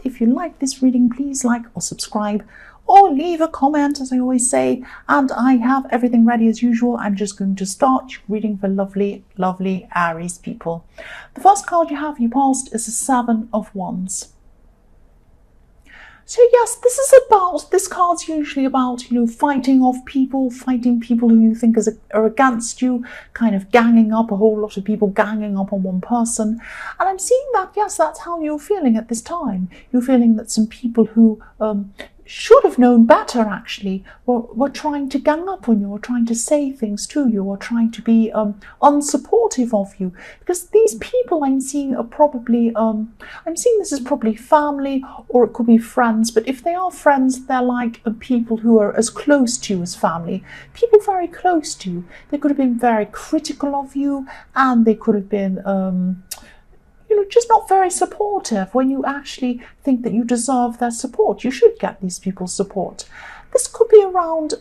if you like this reading, please like or subscribe, or leave a comment, as I always say. And I have everything ready as usual. I'm just going to start reading for lovely, lovely Aries people. The first card you have, you passed, is the Seven of Wands. So yes, this card's usually about, fighting off people, fighting people who you think are against you, kind of ganging up, a whole lot of people ganging up on one person. And I'm seeing that, yes, that's how you're feeling at this time. You're feeling that some people who should have known better, actually, were trying to gang up on you, or trying to say things to you, or trying to be unsupportive of you. Because these people I'm seeing are probably, I'm seeing this is probably family, or it could be friends. But if they are friends, they're like people who are as close to you as family. People very close to you. They could have been very critical of you, and they could have been just not very supportive when you actually think that you deserve their support. You should get these people's support. This could be around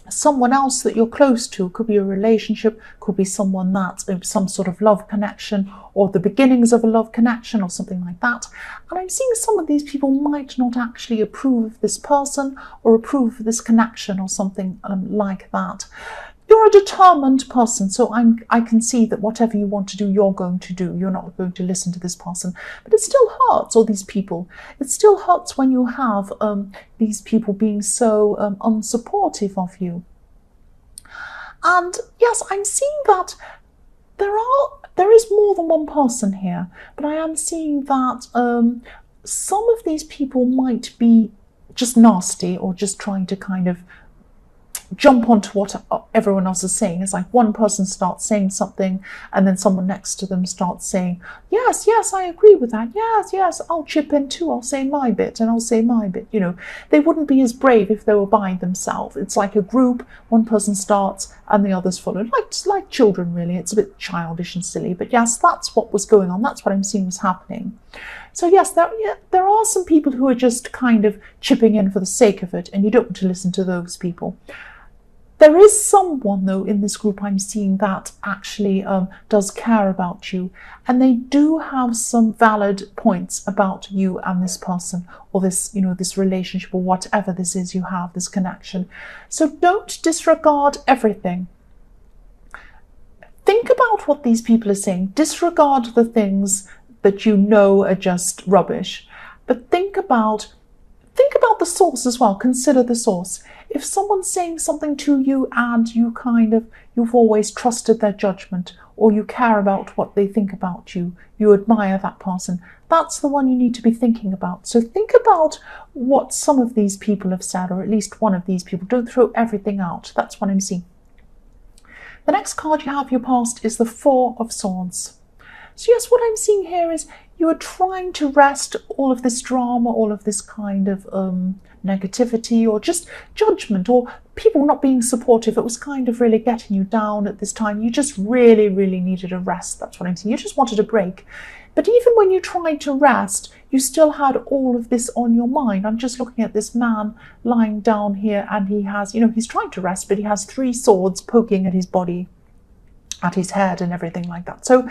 someone else that you're close to. It could be a relationship, could be someone that's some sort of love connection, or the beginnings of a love connection, or something like that. And I'm seeing some of these people might not actually approve of this person, or approve of this connection, or something like that. You're a determined person, so I can see that whatever you want to do, you're going to do. You're not going to listen to this person. But it still hurts, all these people. It still hurts when you have these people being so unsupportive of you. And yes, I'm seeing that there is more than one person here, but I am seeing that some of these people might be just nasty, or just trying to kind of jump onto what everyone else is saying. It's like one person starts saying something, and then someone next to them starts saying, yes, I agree with that. Yes, I'll chip in too. I'll say my bit, and I'll say my bit. They wouldn't be as brave if they were by themselves. It's like a group. One person starts and the others follow. Like children, really. It's a bit childish and silly. But yes, that's what was going on. That's what I'm seeing was happening. So yes, there are some people who are just kind of chipping in for the sake of it, and you don't want to listen to those people. There is someone, though, in this group I'm seeing that actually does care about you, and they do have some valid points about you and this person, or this, this relationship, or whatever this is you have, this connection. So don't disregard everything. Think about what these people are saying. Disregard the things that you know are just rubbish, but think about the source as well. Consider the source. If someone's saying something to you and you've always trusted their judgment, or you care about what they think about you, you admire that person, that's the one you need to be thinking about. So think about what some of these people have said, or at least one of these people. Don't throw everything out. That's what I'm seeing. The next card you have your past is the Four of Swords. So yes, what I'm seeing here is you are trying to rest all of this drama, all of this kind of negativity, or just judgment, or people not being supportive. It was kind of really getting you down at this time. You just really, really needed a rest. That's what I'm saying. You just wanted a break. But even when you tried to rest, you still had all of this on your mind. I'm just looking at this man lying down here, and he has, he's trying to rest, but he has 3 swords poking at his body, at his head, and everything like that. So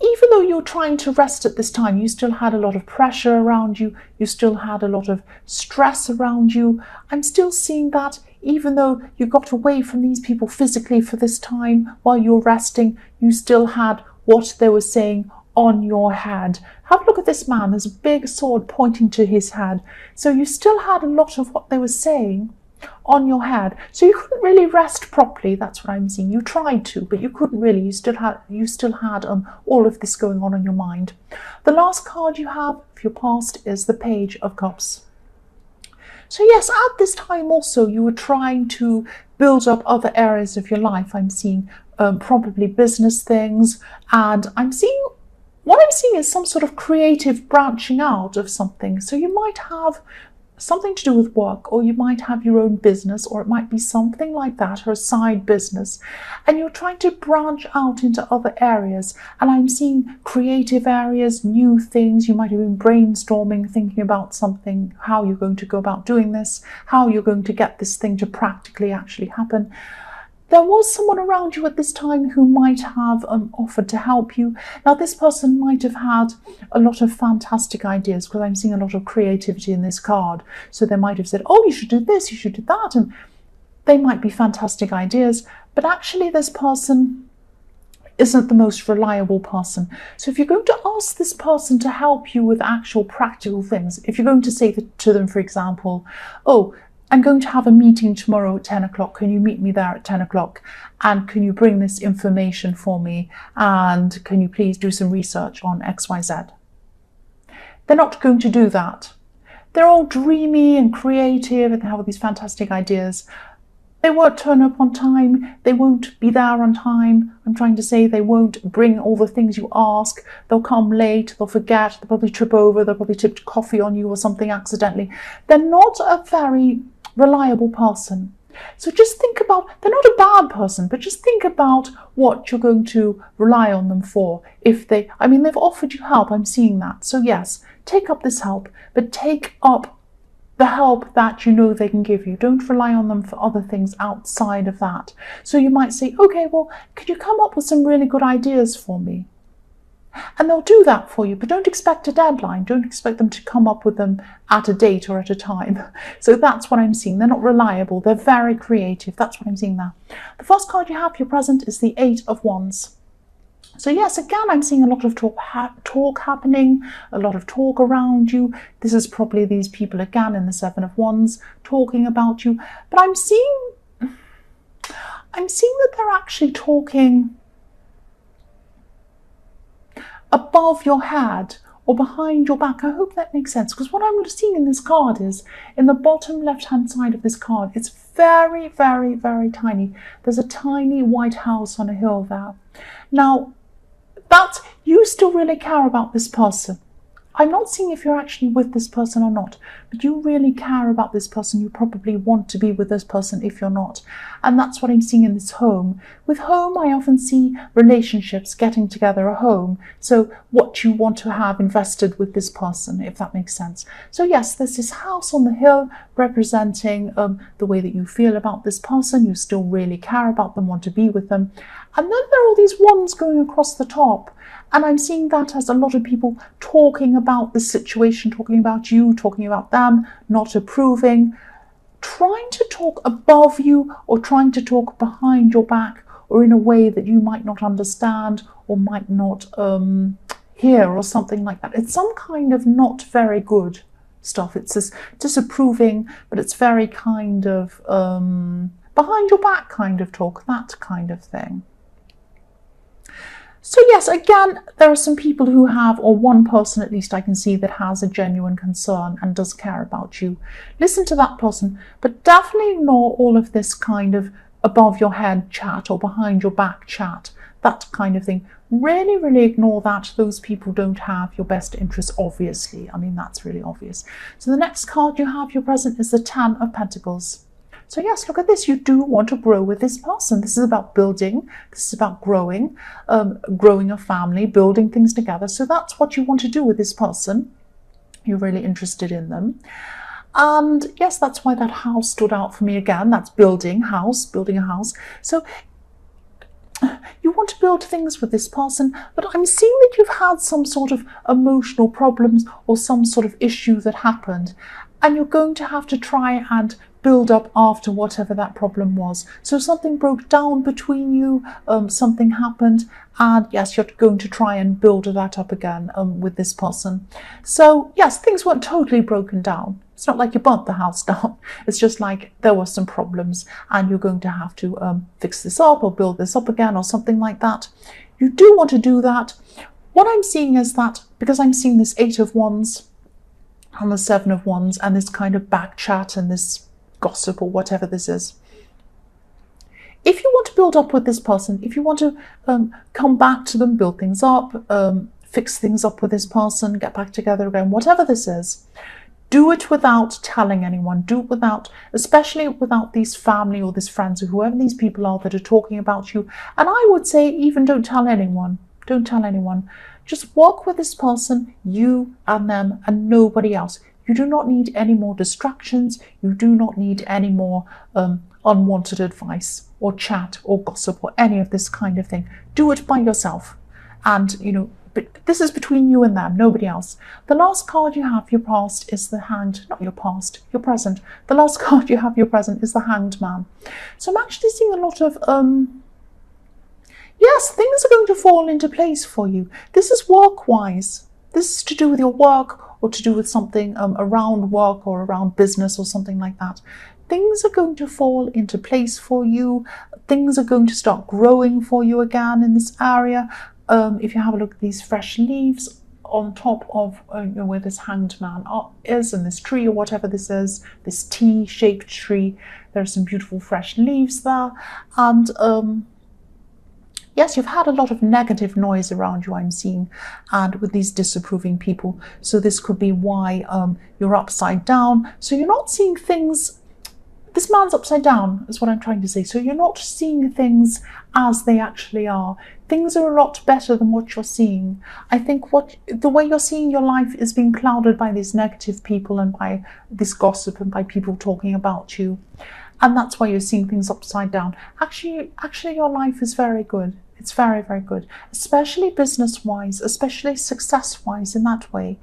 even though you're trying to rest at this time, you still had a lot of pressure around you. You still had a lot of stress around you. I'm still seeing that even though you got away from these people physically for this time while you're resting, you still had what they were saying on your head. Have a look at this man. There's a big sword pointing to his head. So you still had a lot of what they were saying on your head. So you couldn't really rest properly. That's what I'm seeing. You tried to, but you couldn't really. You still had all of this going on in your mind. The last card you have of your past is the Page of Cups. So yes, at this time also you were trying to build up other areas of your life. I'm seeing probably business things, and what I'm seeing is some sort of creative branching out of something. So you might have something to do with work, or you might have your own business, or it might be something like that, or a side business, and you're trying to branch out into other areas. And I'm seeing creative areas, new things. You might have been brainstorming, thinking about something, how you're going to go about doing this, how you're going to get this thing to practically actually happen. there was someone around you at this time who might have offered to help you. Now, this person might have had a lot of fantastic ideas, because I'm seeing a lot of creativity in this card. So they might have said, oh, you should do this, you should do that. And they might be fantastic ideas. But actually, this person isn't the most reliable person. So if you're going to ask this person to help you with actual practical things, if you're going to say to them, for example, oh, I'm going to have a meeting tomorrow at 10 o'clock. Can you meet me there at 10 o'clock? And can you bring this information for me? And can you please do some research on XYZ? They're not going to do that. They're all dreamy and creative and they have all these fantastic ideas. They won't turn up on time. They won't be there on time. I'm trying to say they won't bring all the things you ask. They'll come late. They'll forget. They'll probably trip over. They'll probably tip coffee on you or something accidentally. They're not a very reliable person. So just think about, they're not a bad person, but just think about what you're going to rely on them for. If they, I mean, they've offered you help. I'm seeing that. So yes, take up this help, but take up the help that you know they can give you. Don't rely on them for other things outside of that. So you might say, okay, well, could you come up with some really good ideas for me? And they'll do that for you, but don't expect a deadline. Don't expect them to come up with them at a date or at a time. So that's what I'm seeing. They're not reliable. They're very creative. That's what I'm seeing there. The first card you have for your present is the 8 of Wands. So yes, again, I'm seeing a lot of talk happening, a lot of talk around you. This is probably these people again in the 7 of Wands talking about you. But I'm seeing that they're actually talking above your head or behind your back. I hope that makes sense, because what I'm seeing in this card is in the bottom left-hand side of this card, it's very, very, very tiny. There's a tiny white house on a hill there. Now, that you still really care about this person. I'm not seeing if you're actually with this person or not, but you really care about this person. You probably want to be with this person if you're not. And that's what I'm seeing in this home. With home, I often see relationships, getting together, a home. So what you want to have invested with this person, if that makes sense. So yes, there's this house on the hill representing the way that you feel about this person. You still really care about them, want to be with them. And then there are all these wands going across the top. And I'm seeing that as a lot of people talking about the situation, talking about you, talking about them, not approving, trying to talk above you or trying to talk behind your back or in a way that you might not understand or might not hear or something like that. It's some kind of not very good stuff. It's this disapproving, but it's very kind of behind your back kind of talk, that kind of thing. So yes, again, there are some people who have, or one person at least I can see that has a genuine concern and does care about you. Listen to that person, but definitely ignore all of this kind of above your head chat or behind your back chat, that kind of thing. Really, really ignore that. Those people don't have your best interests, obviously. I mean, that's really obvious. So the next card you have, your present, is the 10 of Pentacles. So yes, look at this. You do want to grow with this person. This is about building. This is about growing, growing a family, building things together. So that's what you want to do with this person. You're really interested in them. And yes, that's why that house stood out for me again. That's building a house. So you want to build things with this person, but I'm seeing that you've had some sort of emotional problems or some sort of issue that happened. And you're going to have to try and build up after whatever that problem was. So something broke down between you, something happened, and yes, you're going to try and build that up again with this person. So yes, things weren't totally broken down. It's not like you burnt the house down. It's just like there were some problems and you're going to have to fix this up or build this up again or something like that. You do want to do that. What I'm seeing is that, because I'm seeing this 8 of Wands and the 7 of Wands and this kind of back chat and this gossip or whatever this is. If you want to build up with this person, if you want to come back to them, build things up, fix things up with this person, get back together again, whatever this is, do it without telling anyone. Do it without, especially without these family or these friends or whoever these people are that are talking about you. And I would say even don't tell anyone. Don't tell anyone. Just work with this person, you and them and nobody else. You do not need any more distractions. You do not need any more unwanted advice. or chat or gossip or any of this kind of thing. Do it by yourself. And, but this is between you and them, nobody else. The last card you have, your past, is the Hanged, not your past, your present. The last card you have, your present, is the Hanged Man. So I'm actually seeing a lot of, yes, things are going to fall into place for you. This is work-wise. This is to do with your work or to do with something around work or around business or something like that. Things are going to fall into place for you. Things are going to start growing for you again in this area. If you have a look at these fresh leaves on top of where this Hanged Man is, and this tree or whatever this is, this T-shaped tree, there are some beautiful fresh leaves there. And yes, you've had a lot of negative noise around you, I'm seeing, and with these disapproving people. So this could be why you're upside down. So you're not seeing things. This man's upside down, is what I'm trying to say. So you're not seeing things as they actually are. Things are a lot better than what you're seeing. I think the way you're seeing your life is being clouded by these negative people and by this gossip and by people talking about you. And that's why you're seeing things upside down. Actually, your life is very good. It's very, very good, especially business-wise, especially success-wise in that way.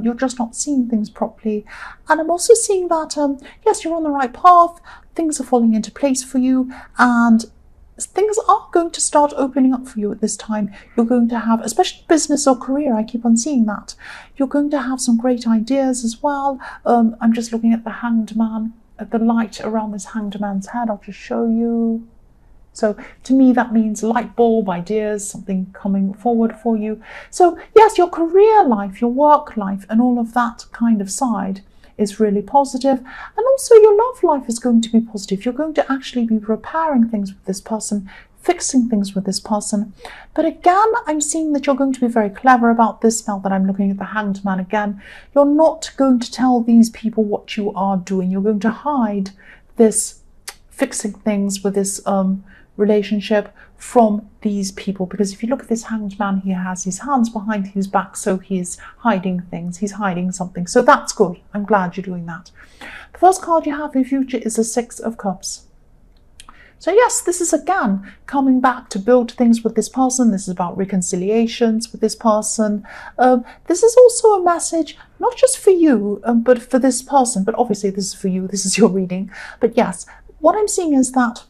You're just not seeing things properly. And I'm also seeing that, yes, you're on the right path. Things are falling into place for you. And things are going to start opening up for you at this time. You're going to have, especially business or career, I keep on seeing that. You're going to have some great ideas as well. I'm just looking at the Hanged Man, at the light around this Hanged Man's head. I'll just show you. So to me, that means light bulb, ideas, something coming forward for you. So yes, your career life, your work life, and all of that kind of side is really positive. And also your love life is going to be positive. You're going to actually be repairing things with this person, fixing things with this person. But again, I'm seeing that you're going to be very clever about this now that I'm looking at the Hanged Man again. You're not going to tell these people what you are doing. You're going to hide this fixing things with this relationship from these people, because if you look at this Hanged Man, he has his hands behind his back, so he's hiding things, he's hiding something. So that's good. I'm glad you're doing that. The first card you have in future is the Six of Cups. So yes, this is again coming back to build things with this person. This is about reconciliations with this person. This is also a message, not just for you, but for this person. But obviously this is for you, this is your reading. But yes, what I'm seeing is that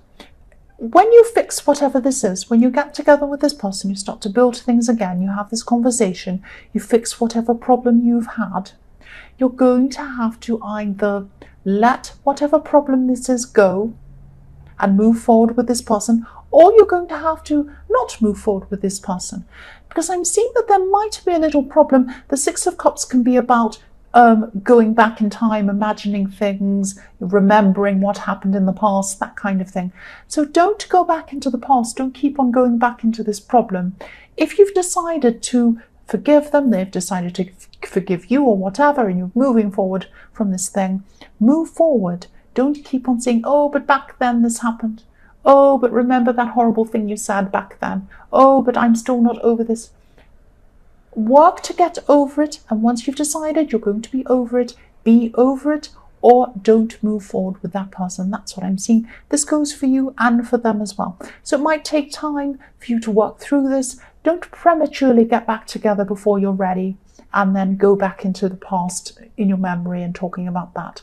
when you fix whatever this is, when you get together with this person, you start to build things again, you have this conversation, you fix whatever problem you've had, you're going to have to either let whatever problem this is go and move forward with this person, or you're going to have to not move forward with this person. Because I'm seeing that there might be a little problem. The Six of Cups can be about going back in time, imagining things, remembering what happened in the past, that kind of thing. So don't go back into the past. Don't keep on going back into this problem. If you've decided to forgive them, they've decided to forgive you or whatever, and you're moving forward from this thing, move forward. Don't keep on saying, oh, but back then this happened. Oh, but remember that horrible thing you said back then. Oh, but I'm still not over this. Work to get over it, and once you've decided you're going to be over it, or don't move forward with that person. That's what I'm seeing. This goes for you and for them as well. So it might take time for you to work through this. Don't prematurely get back together before you're ready and then go back into the past in your memory and talking about that.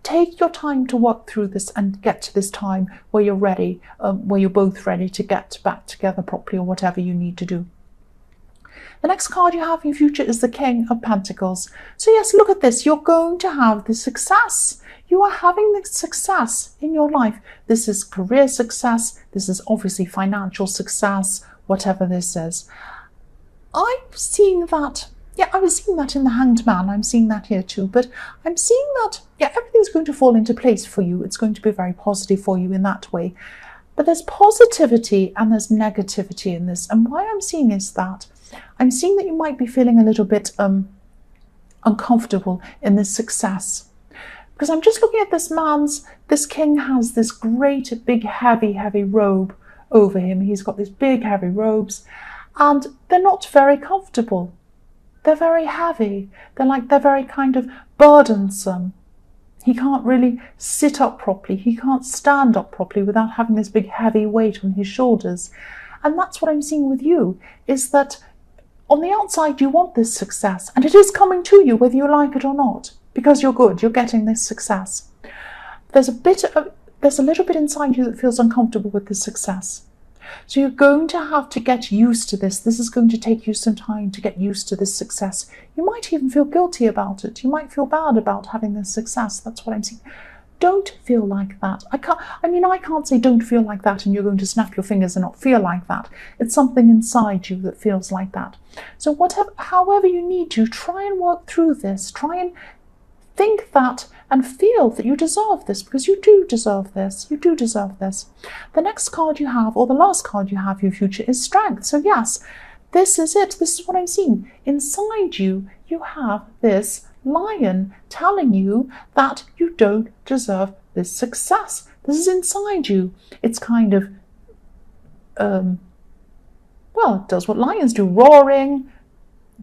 Take your time to work through this and get to this time where you're ready, where you're both ready to get back together properly or whatever you need to do. The next card you have in future is the King of Pentacles. So yes, look at this. You're going to have the success. You are having the success in your life. This is career success. This is obviously financial success, whatever this is. I'm seeing that. Yeah, I was seeing that in the Hanged Man. I'm seeing that here too. But I'm seeing that, yeah, everything's going to fall into place for you. It's going to be very positive for you in that way. But there's positivity and there's negativity in this. And why I'm seeing is that I'm seeing that you might be feeling a little bit uncomfortable in this success. Because I'm just looking at this king has this great, big, heavy robe over him. He's got these big, heavy robes, and they're not very comfortable. They're very heavy. They're very kind of burdensome. He can't really sit up properly. He can't stand up properly without having this big heavy weight on his shoulders. And that's what I'm seeing with you, is that on the outside you want this success, and it is coming to you whether you like it or not, because you're good, you're getting this success. There's a little bit inside you that feels uncomfortable with this success. So you're going to have to get used to this. This is going to take you some time to get used to this success. You might even feel guilty about it. You might feel bad about having this success. That's what I'm seeing. Don't feel like that. I can't say don't feel like that and you're going to snap your fingers and not feel like that. It's something inside you that feels like that. So however you need to, try and work through this. Try and think that and feel that you deserve this, because you do deserve this. You do deserve this. The next card you have, or the last card you have, your future, is strength. So yes, this is it. This is what I'm seeing. Inside you, you have this lion telling you that you don't deserve this success. This is inside you. It's kind of, well, it does what lions do, roaring,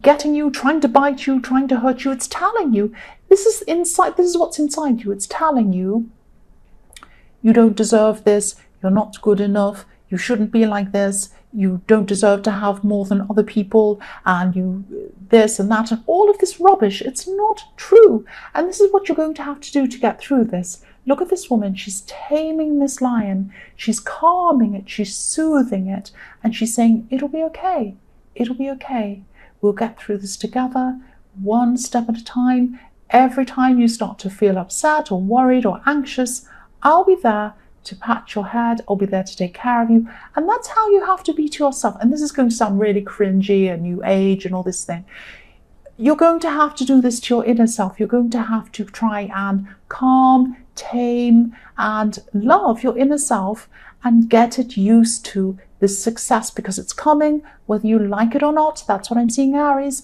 getting you, trying to bite you, trying to hurt you. It's telling you, this is what's inside you. It's telling you, you don't deserve this, you're not good enough, you shouldn't be like this, you don't deserve to have more than other people, and you this and that, and all of this rubbish. It's not true. And this is what you're going to have to do to get through this. Look at this woman. She's taming this lion. She's calming it. She's soothing it. And she's saying, it'll be okay. It'll be okay. We'll get through this together, one step at a time. Every time you start to feel upset or worried or anxious, I'll be there to pat your head. I'll be there to take care of you. And that's how you have to be to yourself. And this is going to sound really cringy and new age and all this thing. You're going to have to do this to your inner self. You're going to have to try and calm, tame, and love your inner self and get it used to this success, because it's coming whether you like it or not. That's what I'm seeing, Aries.